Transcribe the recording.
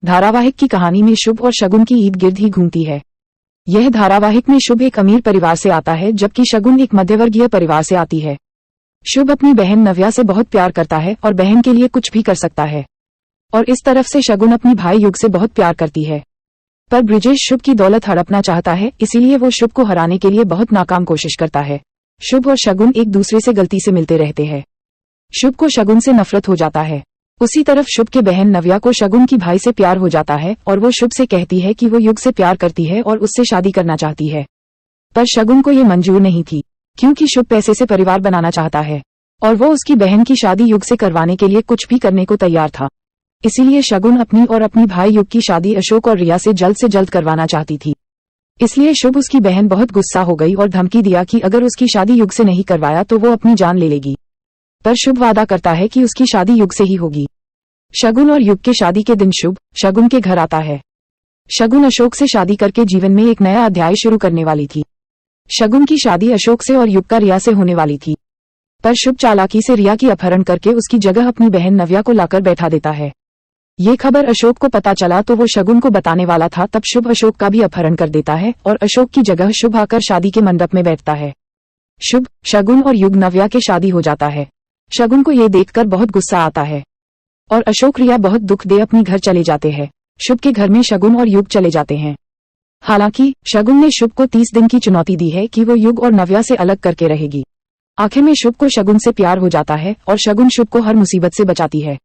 धारावाहिक की कहानी में शुभ और शगुन की ईद गिर्द ही घूमती है। यह धारावाहिक में शुभ एक अमीर परिवार से आता है जबकि शगुन एक मध्यवर्गीय परिवार से आती है। शुभ अपनी बहन नव्या से बहुत प्यार करता है और बहन के लिए कुछ भी कर सकता है, और इस तरफ से शगुन अपनी भाई युग से बहुत प्यार करती है। पर ब्रिजेश शुभ की दौलत हड़पना चाहता है, इसीलिए वो शुभ को हराने के लिए बहुत नाकाम कोशिश करता है। शुभ और शगुन एक दूसरे से गलती से मिलते रहते हैं। शुभ को शगुन से नफरत हो जाता है। उसी तरफ शुभ के बहन नव्या को शगुन की भाई से प्यार हो जाता है और वो शुभ से कहती है कि वो युग से प्यार करती है और उससे शादी करना चाहती है। पर शगुन को ये मंजूर नहीं थी, क्योंकि शुभ पैसे से परिवार बनाना चाहता है और वो उसकी बहन की शादी युग से करवाने के लिए कुछ भी करने को तैयार था। इसीलिए शगुन अपनी और अपनी भाई युग की शादी अशोक और रिया से जल्द करवाना चाहती थी। इसलिए शुभ उसकी बहन बहुत गुस्सा हो गई और धमकी दिया कि अगर उसकी शादी युग से नहीं करवाया तो वो अपनी जान ले लेगी। पर शुभ वादा करता है कि उसकी शादी युग से ही होगी। शगुन और युग के शादी के दिन शुभ शगुन के घर आता है। शगुन अशोक से शादी करके जीवन में एक नया अध्याय शुरू करने वाली थी। शगुन की शादी अशोक से और युग का रिया से होने वाली थी, पर शुभ चालाकी से रिया की अपहरण करके उसकी जगह अपनी बहन नव्या को लाकर बैठा देता है। ये खबर अशोक को पता चला तो वो शगुन को बताने वाला था, तब शुभ अशोक का भी अपहरण कर देता है और अशोक की जगह शुभ आकर शादी के मंडप में बैठता है। शुभ शगुन और युग नव्या के शादी हो जाता है। शगुन को ये देखकर बहुत गुस्सा आता है और अशोक रिया बहुत दुख दे अपनी घर चले जाते हैं। शुभ के घर में शगुन और युग चले जाते हैं। हालांकि शगुन ने शुभ को 30 दिन की चुनौती दी है कि वो युग और नव्या से अलग करके रहेगी। आखिर में शुभ को शगुन से प्यार हो जाता है और शगुन शुभ को हर मुसीबत से बचाती है।